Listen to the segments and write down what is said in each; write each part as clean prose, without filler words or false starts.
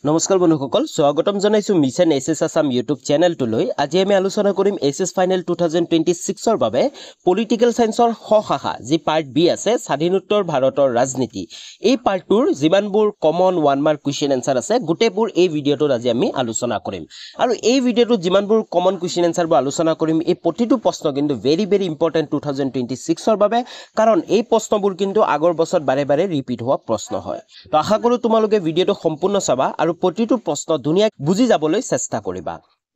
নমস্কাৰ বন্ধুসকল স্বাগতম জনাইছো মিছন এছএছ আসাম ইউটিউব চেনেলটোলৈ আজি আমি আলোচনা কৰিম এছএছ ফাইনেল 2026 ৰ বাবে পলিটিকেল সায়েন্সৰ শাখা যি পাৰ্ট বি আছে স্বাধীনোত্তৰ ভাৰতৰ ৰাজনীতি এই পাৰ্টটোৰ যিমানবোৰ common one mark question answer আছে গোটেইবোৰ এই ভিডিঅটোত আজি আমি আলোচনা কৰিম আৰু এই ভিডিঅটোত যিমানবোৰ কমন কুৱেশ্যন এনসাৰবোৰ আলোচনা কৰিম এই প্ৰতিটো প্ৰশ্ন কিন্তু ভেৰি ইম্পৰ্টেন্ট 2026 ৰ বাবে কাৰণ এই প্ৰশ্নবোৰ কিন্তু আগৰ বছৰত বাৰে বাৰে ৰিপিট হোৱা প্ৰশ্ন হয় তো আশা কৰো তোমালোকে ভিডিঅটো সম্পূৰ্ণ চাবা আৰু প্ৰতিটো প্ৰশ্ন ধুনিয়া বুজি যাবলৈ চেষ্টা কৰিবা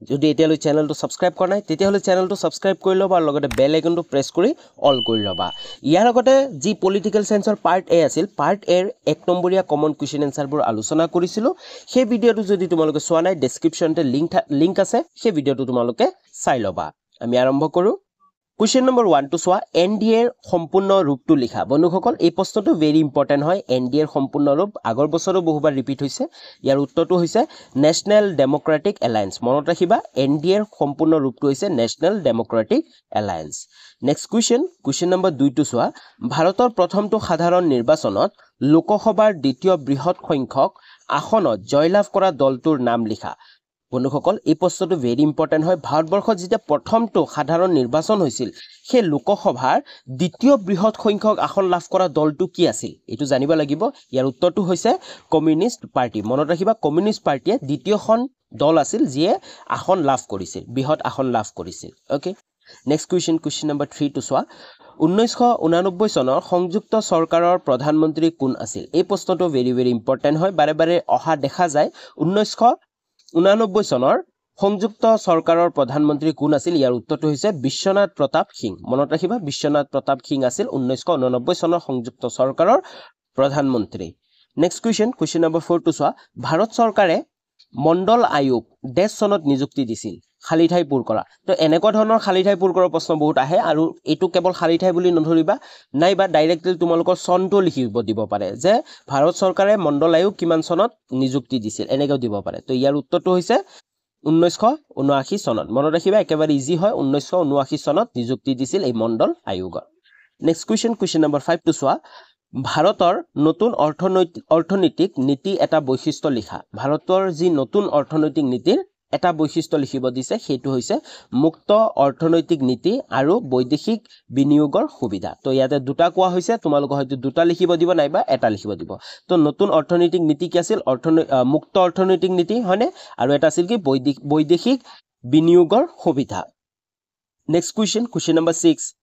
যদি এতিয়ালৈ চেনেলটো সাবস্ক্ৰাইব কৰা নাই তেতিয়াহলে চেনেলটো সাবস্ক্ৰাইব কৰি লবা আৰু লগতে বেল আইকনটো প্ৰেছ কৰি অল কৰি লবা ইয়াৰ লগতে যি পলিটিকেল সায়েন্সৰ পাৰ্ট এ আছিল পাৰ্ট এৰ 1 নম্বৰীয়া কমন কুৱেশ্যন এনসাৰবোৰ আলোচনা কৰিছিলো সেই ভিডিঅটো যদি তোমালোকে চোৱা নাই ডেসক্ৰিপচনতে লিংক আছে সেই ভিডিঅটো তোমালোকে চাই লবা আমি আৰম্ভ কৰো Question number 1 to soa NDA সম্পূৰ্ণ ৰূপটো লিখা বন্ধুসকল এই প্ৰশ্নটো ভেৰি ইম্পৰ্টেন্ট হয় NDA সম্পূৰ্ণ ৰূপ আগৰ বছৰো বহুবাৰ ৰিপিট হৈছে ইয়াৰ উত্তৰটো হৈছে নেশনাল ডেমোক্ৰেটিক এলায়েন্স মনত ৰাখিবা NDA সম্পূৰ্ণ ৰূপটো হৈছে national democratic alliance next question number 2 to soa ভাৰতৰ প্ৰথমটো সাধাৰণ নিৰ্বাচনত লোকসভাৰ দ্বিতীয় বৃহৎ সংখ্যক আসনত জয়লাভ কৰা দলটোৰ নাম লিখা বন্ধুসকল এই প্ৰশ্নটো ভেৰি ইম্পৰ্টেন্ট হয় ভাৰতবৰ্ষত যেতিয়া প্ৰথমটো সাধাৰণ নিৰ্বাচন হৈছিল সেই লোকসভাৰ দ্বিতীয় বৃহৎ সংখ্যক আসন লাভ কৰা দলটো কি আছিল এটো জানিব লাগিব ইয়াৰ উত্তৰটো হৈছে কমিউনিষ্ট পাৰ্টি মনত ৰাখিবা কমিউনিষ্ট পাৰ্টিয়ে দ্বিতীয়খন দল আছিল যিয়ে আসন লাভ কৰিছিল বৃহৎ আসন লাভ কৰিছিল okay next question number 3 to soa 1989 চনৰ সংযুক্ত চৰকাৰৰ প্ৰধানমন্ত্ৰী কোন আছিল এই প্ৰশ্নটো ভেৰি ইম্পৰ্টেন্ট হয় বাৰে বাৰে অহা দেখা যায় 1989 চনৰ সংযুক্ত চৰকাৰৰ প্ৰধানমন্ত্ৰী কোন আছিল ইয়াৰ উত্তৰটো হৈছে বিশ্বনাথ প্ৰতাপ সিং মনত ৰাখিবা বিশ্বনাথ প্ৰতাপ সিং আছিল 1989 চনৰ সংযুক্ত চৰকাৰৰ প্ৰধানমন্ত্ৰী next question number 4 to soa Bharat চৰকাৰে মণ্ডল আয়োগ দেশ চনত নিযুক্তি দিছিল খালি ঠাই পূৰ কৰা তো এনেকুৱা ধৰণৰ খালি ঠাই পূৰ কৰাৰ প্ৰশ্ন বহুত আহে আৰু এটো কেৱল খালি ঠাই বুলি নধৰিবা নাইবা ডাইৰেক্টলি তোমালোকৰ চনটো লিখিব দিব পাৰে যে ভাৰত চৰকাৰে মণ্ডল আয়োগ কিমান চনত নিযুক্তি দিছিল এনেকৈ দিব পাৰে তো ইয়াৰ উত্তৰটো হৈছে 1979 চনত মনত ৰাখিবা একেবাৰে ইজি হয় 1979 চনত নিযুক্তি দিছিল এই মণ্ডল আয়োগৰ next question number 5 to soa ভাৰতৰ নতুন অৰ্থনৈতিক নীতি এটা বৈশিষ্ট্য লিখা ভাৰতৰ যি নতুন অৰ্থনৈতিক নীতিৰ এটা বৈশিষ্ট্য লিখিব দিছে সেইটো হৈছে মুক্ত অৰ্থনৈতিক নীতি আৰু বৈদেশিক বিনিয়োগৰ সুবিধা তো ইয়াতে দুটা কোৱা হৈছে তোমালোক হয়তো দুটা লিখিব দিব নাইবা এটা লিখিব দিব তো নতুন অৰ্থনৈতিক নীতি কি আছিল মুক্ত অৰ্থনৈতিক নীতি হয়নে আৰু এটা আছিল কি বৈদেশিক বিনিয়োগৰ সুবিধা নেক্সট question number 6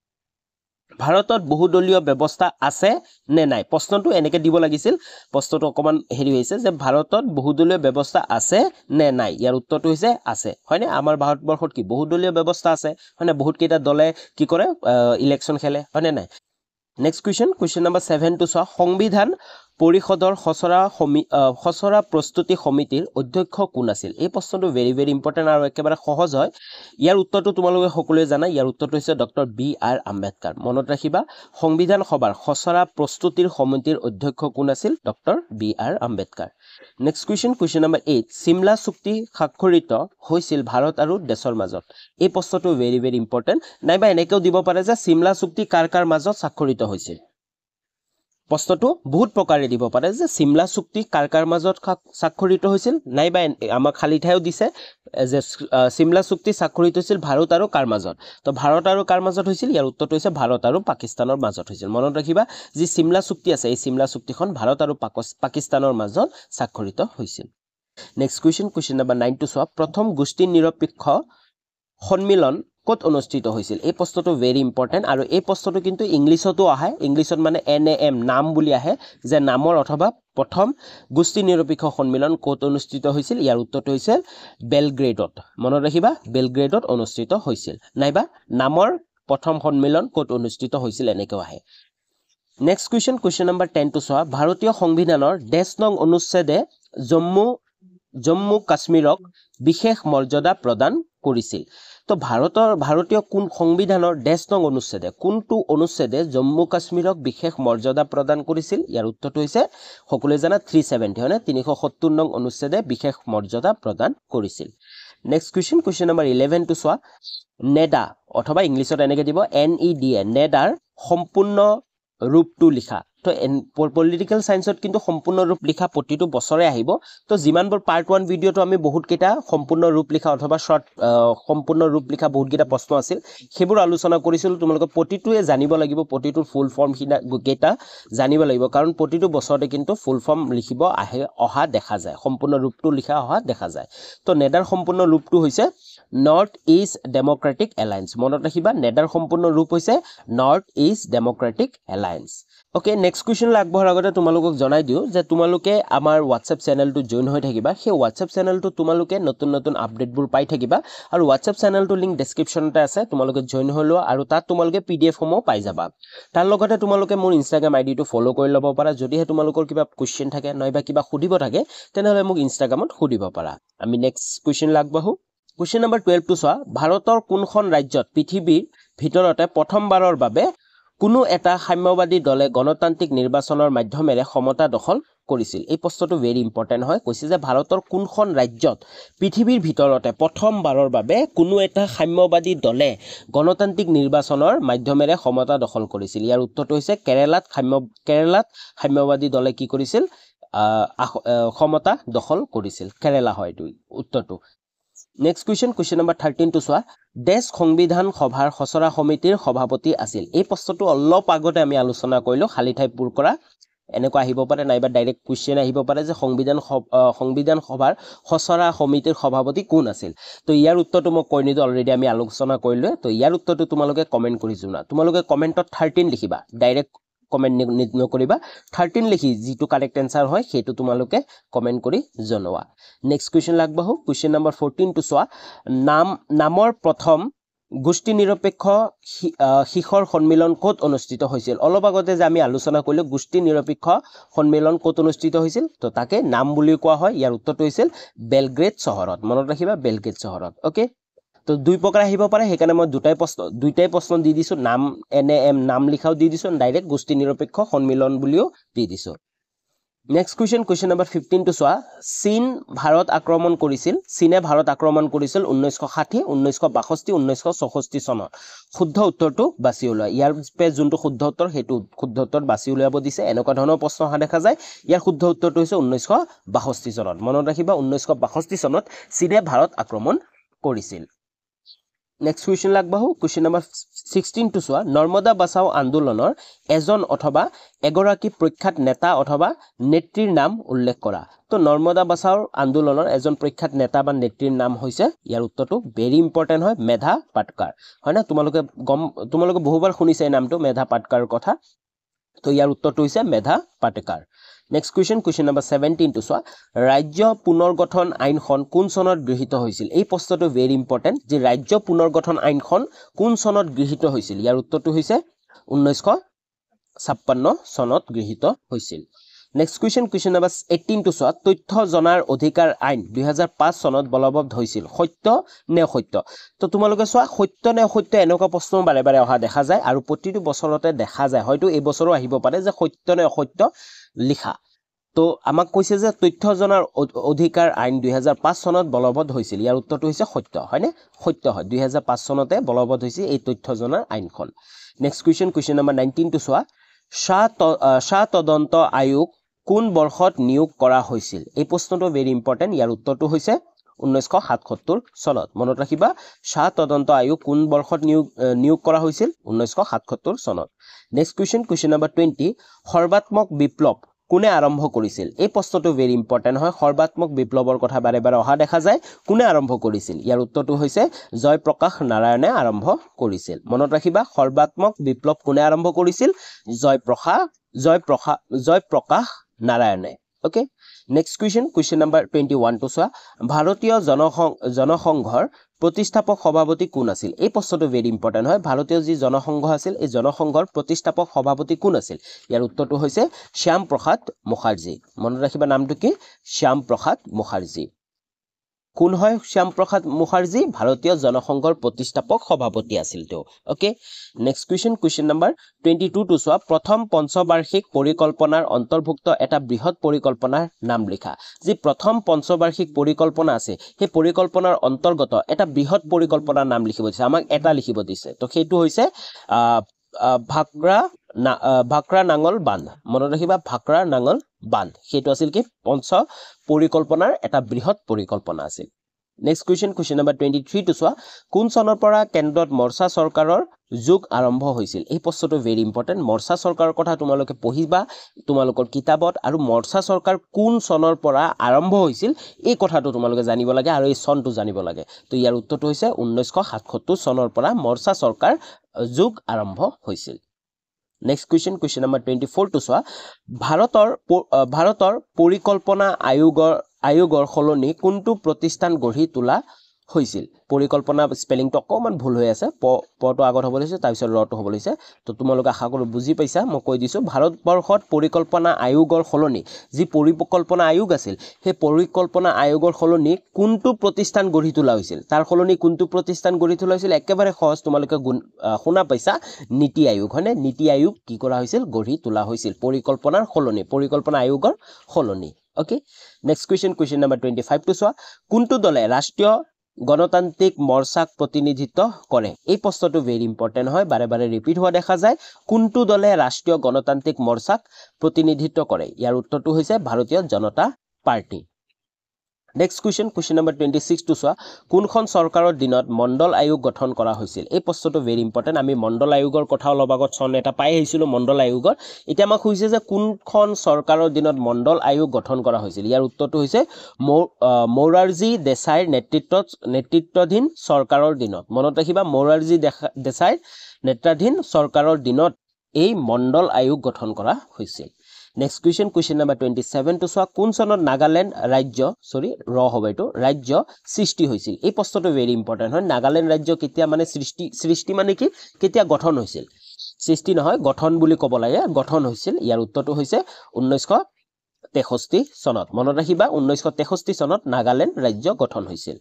ভাৰতত বহুদলীয় ব্যৱস্থা আছে নে নাই প্ৰশ্নটো এনেকৈ দিব লাগিছিল প্ৰশ্নটো অকমান হেৰি হৈছে যে ভাৰতত বহুদলীয় ব্যৱস্থা আছে নে নাই ইয়াৰ উত্তৰটো হৈছে আছে হয়নে আমাৰ ভাৰতবৰ্ষত কি বহুদলীয় ব্যৱস্থা আছে হয়নে বহুত কেইটা দলে কি কৰে ইলেকশন খেলে হয়নে নাই next question number 7 to soa সংবিধান পৰিষদৰ খসৰা প্ৰস্তুতি সমিতিৰ অধ্যক্ষ কোন আছিল এই প্ৰশ্নটো ভেৰি ইম্পৰ্টেন্ট আৰু একেবাৰে সহজ হয় ইয়াৰ উত্তৰটো তোমালোকে সকলোৱে জানা ইয়াৰ উত্তৰটো হৈছে ডক্টৰ B.R. আম্বেদকাৰ মনত ৰাখিবা সংবিধান সভাৰ খসৰা প্ৰস্তুতিৰ সমিতিৰ অধ্যক্ষ কোন আছিল doctor B.R. Ambedkar next question number 8 Shimla চুক্তি স্বাক্ষৰিত হৈছিল ভাৰত আৰু দেশৰ মাজত এই প্ৰশ্নটো ভেৰি ইম্পৰ্টেন্ট নাইবা এনেকেও দিব পাৰে যে সিমলা চুক্তি কাৰ মাজত স্বাক্ষৰিত হৈছিল প্ৰশ্নটো বহুত প্ৰকাৰে দিব পাৰে যে সিমলা চুক্তি কাৰ মাজত স্বাক্ষৰিত হৈছিল নাইবা আমাক খালি ঠাইও দিছে যে সিমলা চুক্তি স্বাক্ষৰিত হৈছিল ভাৰত আৰু কাৰ মাজত তো ভাৰত আৰু কাৰ মাজত হৈছিল ইয়াৰ উত্তৰটো হৈছে ভাৰত আৰু পাকিস্তানৰ মাজত হৈছিল মনত ৰাখিবা যি সিমলা চুক্তি আছে এই সিমলা চুক্তিখন ভাৰত আৰু পাকিস্তানৰ মাজত স্বাক্ষৰিত হৈছিল next question number 9 to soa প্ৰথম গোষ্ঠী নিৰপেক্ষ সন্মিলন কত অনুষ্ঠিত হৈছিল এই প্ৰশ্নটো ভেৰি ইম্পৰ্টেন্ট আৰু এই প্ৰশ্নটো কিন্তু ইংলিছতো আহে ইংলিছত মানে NAM নাম বুলি আহে যে নামৰ অথবা প্ৰথম গোষ্ঠী নিৰপেক্ষ সন্মিলন কত অনুষ্ঠিত হৈছিল ইয়াৰ উত্তৰটো হৈছে বেলগ্ৰেডত মনত ৰাখিবা বেলগ্ৰেডত অনুষ্ঠিত হৈছিল নাইবা নামৰ প্ৰথম সন্মিলন কত অনুষ্ঠিত হৈছিল এনেকৈ আহে next question number 10 to soa ভাৰতীয় সংবিধানৰ ডেশ নং অনুচ্ছেদে জম্মু কাশ্মীৰক বিশেষ মৰ্যাদা প্ৰদান কৰিছিল তো ভাৰতীয় কোন সংবিধানৰ ডেশ নং অনুচ্ছেদে কোনটো অনুচ্ছেদে জম্মু কাশ্মীৰক বিশেষ মৰ্যাদা প্ৰদান কৰিছিল ইয়াৰ উত্তৰটো হৈছে সকলোৱে জানা 370 হয়নে 370 নং অনুচ্ছেদে বিশেষ মৰ্যাদা প্ৰদান কৰিছিল next question number 11 to soa NADA অথবা ইংলিছত এনেকৈ দিব NEDA নেডাৰ সম্পূৰ্ণ ৰূপটো লিখা তো পলিটিক্যাল সায়েন্সত কিন্তু সম্পূৰ্ণ ৰূপ লিখা প্ৰতিটো বছৰে আহিব তো যিমানবোৰ পাৰ্ট 1 ভিডিঅটো আমি বহুত কেইটা সম্পূৰ্ণ ৰূপ লিখা অথবা শৰ্ট সম্পূৰ্ণ ৰূপ লিখা বহুত কেইটা প্ৰশ্ন আছিল সেইবোৰ আলোচনা কৰিছিল তোমালোকে প্ৰতিটোৱে জানিব লাগিব প্ৰতিটোৰ ফুল ফৰ্ম কেইটা জানিব লাগিব কাৰণ প্ৰতিটো বছৰতে কিন্তু ফুল ফৰ্ম লিখিব অহা দেখা যায় সম্পূৰ্ণ ৰূপটো লিখা অহা দেখা যায় তো নেডাৰ সম্পূৰ্ণ ৰূপটো হৈছে নৰ্থ ইষ্ট ডেমোক্ৰেটিক এলায়েন্স মনত ৰাখিবা নেডাৰ সম্পূৰ্ণ ৰূপ হৈছে north east democratic alliance okay next question আগবঢ়াৰ আগতে তোমালোকক জনাই দিও যে তোমালোকে আমাৰ WhatsApp চেনেলটো জয়েন হৈ থাকিবা সেই WhatsApp চেনেলটো তোমালোকে নতুন নতুন আপডেটবোৰ পাই থাকিবা আৰু WhatsApp চেনেলটো লিংক ডেসক্ৰিপচনতে আছে তোমালোকে জয়েন হৈ লোৱা আৰু তাত তোমালোকে PDF সমূহ পাই যাবা তাৰ লগতে তোমালোকে মোৰ Instagram ID টো ফলো কৰি ল'ব পাৰা যদিহে তোমালোকৰ কিবা কোৱেশ্চন থাকে নয়বা কিবা সুধিব থাকে তেনেহলে মোক Instagramত সুধিব পাৰা আমি নেক্সট কুৱেশ্যন আগবঢ়ো কুৱেশ্যন নম্বৰ 12 টো চোৱা ভাৰতৰ কোনখন ৰাজ্যত পৃথিৱীৰ ভিতৰতে প্ৰথমবাৰৰ বাবে কোনো এটা সাম্যবাদী দলে গণতান্ত্ৰিক নিৰ্বাচনৰ মাধ্যমেৰে ক্ষমতা দখল কৰিছিল এই প্ৰশ্নটো ভেৰি ইম্পৰ্টেন্ট হয় কৈছে যে ভাৰতৰ কোনখন ৰাজ্যত পৃথিৱীৰ ভিতৰতে প্ৰথমবাৰৰ বাবে কোনো এটা সাম্যবাদী দলে গণতান্ত্ৰিক নিৰ্বাচনৰ মাধ্যমেৰে ক্ষমতা দখল কৰিছিল ইয়াৰ উত্তৰটো হৈছে কেৰালাত সাম্যবাদী দলে কি কৰিছিল ক্ষমতা দখল কৰিছিল কেৰালা হয় দুই উত্তৰটো নেক্সট কুৱেশ্যন নম্বৰ 13 টো চোৱা দেশ সংবিধান সভাৰ খচৰা সমিতিৰ সভাপতি আছিল এই প্ৰশ্নটো অলপ আগতে আমি আলোচনা কৰিলো খালি ঠাই পূৰ কৰা এনেকুৱা আহিব পাৰে নাইবা ডাইৰেক্ট কুৱেশ্যন আহিব পাৰে যে সংবিধান সভাৰ খচৰা সমিতিৰ সভাপতি কোন আছিল তো ইয়াৰ উত্তৰটো মই কৈ নিদো অলৰেডি আমি আলোচনা কৰিলো তো ইয়াৰ উত্তৰটো তোমালোকে কমেন্ট কৰি জনা তোমালোকে কমেন্টত 13 লিখিবা ডাইৰেক্ট কমেন্ট নকৰিবা 13 লিখি যেটো কাৰেক্ট আনসাৰ হয় হেতু তোমালোকে কমেন্ট কৰি জনোৱা নেক্সট কুৱেশ্যন আগবঢ়ো কুৱেশ্যন নম্বৰ 14 টো চোৱা নামৰ প্ৰথম গোষ্ঠী নিৰপেক্ষ শিখৰ সন্মিলন ক'ত অনুষ্ঠিত হৈছিল অলপ আগতে যে আমি আলোচনা কৰিলো গোষ্ঠী নিৰপেক্ষ সন্মিলন ক'ত অনুষ্ঠিত হৈছিল তো তাকে নাম বুলি কোৱা হয় ইয়াৰ উত্তৰটো হৈছিল বেলগ্ৰেড চহৰত মনত ৰাখিবা বেলগ্ৰেড চহৰত ওকে তো দুই প্ৰকাৰ আহিব পাৰে হেকাৰণে মই দুইটাই প্ৰশ্ন দি দিছো নাম নাম লিখাও দি দিছো ডাইৰেক্ট গোষ্ঠী নিৰপেক্ষ সন্মিলন বুলিও দি দিছো নেক্সট কুৱেশ্যন নম্বৰ 15 টো চোৱা চীনে ভাৰত আক্ৰমণ কৰিছিল 1960 1962 1964 চনত শুদ্ধ উত্তৰটো বাছি উলিওৱা ইয়াৰ পে যোনটো শুদ্ধ উত্তৰ হেতু শুদ্ধ উত্তৰ বাছি উলিয়াব দিছে এনেকুৱা ধৰণৰ প্ৰশ্ন অহা দেখা যায় ইয়াৰ শুদ্ধ উত্তৰটো হৈছে 1962 চনত মনত ৰাখিবা 1962 চনত চীনে ভাৰত আক্ৰমণ কৰিছিল নেক্সট কুৱেশ্যন আগবঢ়ো কুৱেশ্যন নম্বৰ 16 টো চোৱা নৰ্মদা বাচাও আন্দোলনৰ এজন অথবা এগৰাকী প্ৰখ্যাত নেতা অথবা নেত্ৰীৰ নাম উল্লেখ কৰা তো নৰ্মদা বাচাও আন্দোলনৰ এজন প্ৰখ্যাত নেতা বা নেত্ৰীৰ নাম হৈছে ইয়াৰ উত্তৰটো ভেৰি ইম্পৰ্টেন্ট হয় মেধা পাটকাৰ হয় না তোমালোকে বহুবাৰ শুনিছে এই নামটো মেধা পাটকাৰৰ কথা তো ইয়াৰ উত্তৰটো হৈছে মেধা পাটকাৰ নেক্সট কুৱেশ্যন নম্বৰ 17 টো চোৱা ৰাজ্য পুনৰ্গঠন আইনখন কোন চনত গৃহীত হৈছিল এই প্ৰশ্নটো ভেৰি ইম্পৰ্টেন্ট যে ৰাজ্য পুনৰ্গঠন আইনখন কোন চনত গৃহীত হৈছিল ইয়াৰ উত্তৰটো হৈছে 1956 চনত গৃহীত হৈছিল নেক্সট কুৱেশ্যন নম্বৰ 18 টো চোৱা তথ্য জনাৰ অধিকাৰ আইন 2005 চনত বলবৎ হৈছিল সত্য নে অসত্য তো তোমালোকে চোৱা সত্য নে অসত্য এনেকুৱা প্ৰশ্ন বাৰে বাৰে অহা দেখা যায় আৰু প্ৰতিটো বছৰতে দেখা যায় হয়তো এই বছৰো আহিব পাৰে যে সত্য নে অসত্য লিখা তো আমাক কৈছে যে তথ্য জনাৰ অধিকাৰ আইন 2005 চনত বলবৎ হৈছিল ইয়াৰ উত্তৰটো হৈছে সত্য হয়নে সত্য হয় 2005 চনতে বলবৎ হৈছিল এই তথ্য জনাৰ আইনখন নেক্সট কুৱেশ্যন নম্বৰ 19 টো চোৱা শাহ তদন্ত আয়োগ কোন বৰ্ষত নিয়োগ কৰা হৈছিল এই প্ৰশ্নটো ভেৰি ইম্পৰ্টেন্ট ইয়াৰ উত্তৰটো হৈছে 1977 চনত মনত ৰাখিবা শাহ তদন্ত আয়োগ কোন বৰ্ষত নিয়োগ কৰা হৈছিল 1977 চনত নেক্সট কুৱেশ্যন নম্বৰ 20 সৰ্বাত্মক বিপ্লৱ কোনে আৰম্ভ কৰিছিল এই প্ৰশ্নটো ভেৰি ইম্পৰ্টেন্ট হয় সৰ্বাত্মক বিপ্লৱৰ কথা বাৰে বাৰে অহা দেখা যায় কোনে আৰম্ভ কৰিছিল ইয়াৰ উত্তৰটো হৈছে জয়প্ৰকাশ নাৰায়ণে আৰম্ভ কৰিছিল মনত ৰাখিবা সৰ্বাত্মক বিপ্লৱ কোনে আৰম্ভ কৰিছিল জয়প্ৰকাশ নাৰায়ণে ওকে নেক্সট কুৱেশ্যন নম্বৰ 21 টো চোৱা ভাৰতীয় জনসংঘৰ প্ৰতিষ্ঠাপক সভাপতি কোন আছিল এই প্ৰশ্নটো ভেৰি ইম্পৰ্টেন্ট হয় ভাৰতীয় যি জনসংঘ আছিল এই জনসংঘৰ প্ৰতিষ্ঠাপক সভাপতি কোন আছিল ইয়াৰ উত্তৰটো হৈছে শ্যাম প্ৰসাদ মুখাৰ্জী মনত ৰাখিবা নামটো কি শ্যাম প্ৰসাদ মুখাৰ্জী কোন হয় শ্যাম প্ৰসাদ মুখাৰ্জী ভাৰতীয় জনসংঘৰ প্ৰতিষ্ঠাপক সভাপতি আছিল তো ওকে নেক্সট কুৱেশ্যন নম্বৰ 22 টো চোৱা প্ৰথম পঞ্চবাৰ্ষিক পৰিকল্পনাৰ অন্তৰ্ভুক্ত এটা বৃহৎ পৰিকল্পনাৰ নাম লিখা যি প্ৰথম পঞ্চবাৰ্ষিক পৰিকল্পনা আছে সেই পৰিকল্পনাৰ অন্তৰ্গত এটা বৃহৎ পৰিকল্পনাৰ নাম লিখিব দিছে আমাক এটা লিখিব দিছে তো সেইটো হৈছে ভাগ্ৰা ভাক্ৰা নাঙল বান্ধ মনত ৰাখিবা ভাক্ৰা নাঙল বান্ধ সেইটো আছিল কি পঞ্চ পৰিকল্পনাৰ এটা বৃহৎ পৰিকল্পনা আছিল নেক্সট question number 23 to চোৱা কোন চনৰ পৰা কেন্দ্ৰত মৰ্চা চৰকাৰৰ যুগ আৰম্ভ হৈছিল এই প্ৰশ্নটো ভেৰি ইম্পৰ্টেন্ট মৰ্চা চৰকাৰৰ কথা তোমালোকে পঢ়িবা তোমালোকৰ কিতাপত আৰু মৰ্চা চৰকাৰ কোন চনৰ পৰা আৰম্ভ হৈছিল এই কথাটো তোমালোকে জানিব লাগে আৰু এই চনটো জানিব লাগে তো ইয়াৰ উত্তৰটো হৈছে 1977 চনৰ পৰা মৰ্চা চৰকাৰ যুগ আৰম্ভ হৈছিল নেক্সট question number 24 to চোৱা ভাৰতৰ পৰিকল্পনা আয়োগৰ খলনি কোনটো প্ৰতিষ্ঠান গঢ়ি তোলা হৈছিল পৰিকল্পনা স্পেলিংটো অকমান ভুল হৈ আছে পটো আগত হ'ব লৈছে তাৰ পিছত ৰটো হ'ব লৈছে তো তোমালোকে আশা কৰো বুজি পাইছা মই কৈ দিছো ভাৰতবৰ্ষত পৰিকল্পনা আয়োগৰ খলনি যি পৰিকল্পনা আয়োগ আছিল সেই পৰিকল্পনা আয়োগৰ খলনি কোনটো প্ৰতিষ্ঠান গঢ়ি তোলা হৈছিল তাৰ খলনি কোনটো প্ৰতিষ্ঠান গঢ়ি তোলা হৈছিল একেবাৰে সহজ তোমালোকে শুনা পাইছা নীতি আয়োগ হয়নে নীতি আয়োগ কি কৰা হৈছিল গঢ়ি তোলা হৈছিল পৰিকল্পনাৰ খলনি পৰিকল্পনা আয়োগৰ খলনি okay next question number 25 to চোৱা কোনটো দলে ৰাষ্ট্ৰীয় গণতান্ত্ৰিক মৰ্চাক প্ৰতিনিধিত্ব কৰে এই প্ৰশ্নটো ভেৰি ইম্পৰ্টেন্ট হয় বাৰে বাৰে ৰিপিট হোৱা দেখা যায় কোনটো দলে ৰাষ্ট্ৰীয় গণতান্ত্ৰিক মৰ্চাক প্ৰতিনিধিত্ব কৰে ইয়াৰ উত্তৰটো হৈছে ভাৰতীয় জনতা party next question number 26 to চোৱা কোনখন চৰকাৰৰ দিনত মণ্ডল আয়োগ গঠন কৰা হৈছিল এই প্ৰশ্নটো ভেৰি ইম্পৰ্টেন্ট আমি মণ্ডল আয়োগৰ কথা অলপ আগত চন এটা পাই আহিছিলো মণ্ডল আয়োগৰ এতিয়া আমাক কৈছে যে কোনখন চৰকাৰৰ দিনত মণ্ডল আয়োগ গঠন কৰা হৈছিল ইয়াৰ উত্তৰটো হৈছে মৌৰাৰজী দেশাইৰ নেতৃত্বাধীন চৰকাৰৰ দিনত মনত ৰাখিবা মৌৰাৰজী দেশাইৰ নেতৃত্বাধীন চৰকাৰৰ দিনত এই মণ্ডল আয়োগ গঠন কৰা হৈছিল নেক্সট question number 27 to চোৱা কোন চনত নাগালেণ্ড ৰাজ্য সৃষ্টি হৈছিল এই প্ৰশ্নটো ভেৰি ইম্পৰ্টেন্ট হয় নাগালেণ্ড ৰাজ্য কেতিয়া মানে সৃষ্টি মানে কি কেতিয়া গঠন হৈছিল সৃষ্টি নহয় গঠন বুলি ক'ব লাগে গঠন হৈছিল ইয়াৰ উত্তৰটো হৈছে 1963 চনত মনত ৰাখিবা 1963 চনত নাগালেণ্ড ৰাজ্য গঠন হৈছিল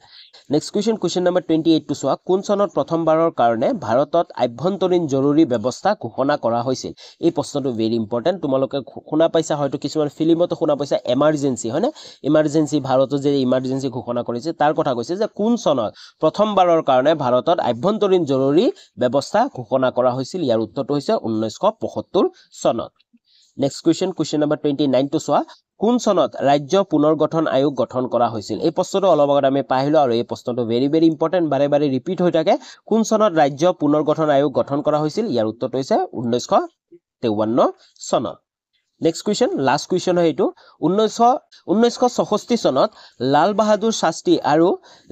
নেক্সট question number 28 to চোৱা কোন চনত প্ৰথমবাৰৰ কাৰণে ভাৰতত আভ্যন্তৰীণ জৰুৰী ব্যৱস্থা ঘোষণা কৰা হৈছিল এই প্ৰশ্নটো ভেৰি ইম্পৰ্টেন্ট তোমালোকে শুনা পাইছা হয়তো কিছুমান ফিল্মতো শুনা পাইছা এমাৰ্জেন্সি হয়নে এমাৰ্জেন্সি ভাৰতত যে এমাৰ্জেন্সি ঘোষণা কৰিছে তাৰ কথা কৈছে যে কোন চনত প্ৰথমবাৰৰ কাৰণে ভাৰতত আভ্যন্তৰীণ জৰুৰী ব্যৱস্থা ঘোষণা কৰা হৈছিল ইয়াৰ উত্তৰটো হৈছে 1975 চনত নেক্সট question number 29 to চোৱা কোন চনত ৰাজ্য পুনৰ্গঠন আয়োগ গঠন কৰা হৈছিল এই প্ৰশ্নটো অলপ আগত আমি পাইলো আৰু এই প্ৰশ্নটো ভেৰি ভেৰি ইম্পৰ্টেন্ট বাৰে বাৰে ৰিপিট হৈ থাকে কোন চনত ৰাজ্য পুনৰ্গঠন আয়োগ গঠন কৰা হৈছিল ইয়াৰ উত্তৰটো হৈছে 1953 চনত নেক্সট লাষ্ট question হয় এইটো 1964 চনত লাল বাহাদুৰ শাস্ত্ৰী আৰু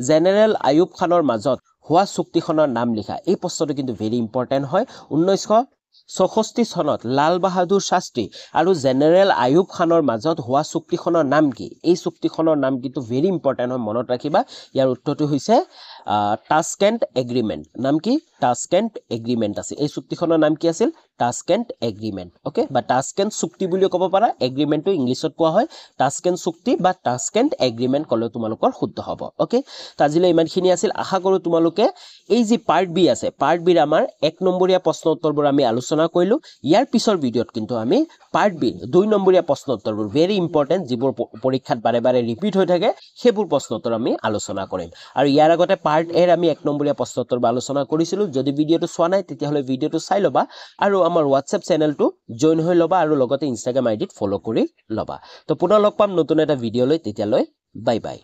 জেনেৰেল আয়ুব খানৰ মাজত হোৱা চুক্তিখনৰ নাম লিখা এই প্ৰশ্নটো কিন্তু ভেৰি ইম্পৰ্টেন্ট হয় 1964 চনত লাল বাহাদুৰ শাস্ত্ৰী আৰু জেনেৰেল আয়ুব খানৰ মাজত হোৱা চুক্তিখনৰ নাম কি এই চুক্তিখনৰ নাম কিন্তু ভেৰি ইম্পৰ্টেন্ট হয় মনত ৰাখিবা ইয়াৰ উত্তৰটো হৈছে টাস্কেণ্ট এগ্ৰিমেণ্ট নাম কি টাস্কেণ্ট এগ্ৰিমেণ্ট আছে এই চুক্তিখনৰ নাম কি আছিল টাস্কেণ্ট এগ্ৰিমেণ্ট ওকে বা টাস্কেণ্ট চুক্তি বুলি ক'ব পাৰা এগ্ৰিমেণ্টটো ইংলিছত কোৱা হয় টাস্কেণ্ট চুক্তি বা টাস্কেণ্ট এগ্ৰিমেণ্ট ক'লে তোমালোকৰ শুদ্ধ হ'ব ওকে তাজিলৈ ইমানখিনি আছিল আশা কৰো তোমালোকে এই যে পাৰ্ট বি আছে পাৰ্ট বিৰ আমাৰ 1 নম্বৰীয়া প্ৰশ্ন উত্তৰবোৰ আমি আলোচনা কৰিলো ইয়াৰ পিছৰ ভিডিঅত কিন্তু আমি পাৰ্ট বি 2 নম্বৰীয়া প্ৰশ্ন উত্তৰবোৰ ভেৰি ইম্পৰ্টেন্ট যিবোৰ পৰীক্ষাত বাৰে বাৰে ৰিপিট হৈ থাকে সেইবোৰ প্ৰশ্ন উত্তৰ আমি আলোচনা কৰিম আৰু ইয়াৰ আগতে পাৰ্ট এৰ আমি 1 নম্বৰীয়া প্ৰশ্ন উত্তৰ আলোচনা কৰিছিলো যদি ভিডিঅটো চোৱা নাই তেতিয়াহলে ভিডিঅটো চাই লবা আৰু আমাৰ WhatsApp চেনেলটো জয়েন হৈ লবা আৰু লগতে Instagram আইডিত ফলো কৰি লবা তো পুনৰ লগ পাম নতুন এটা ভিডিঅ লৈ তেতিয়ালৈ বাই বাই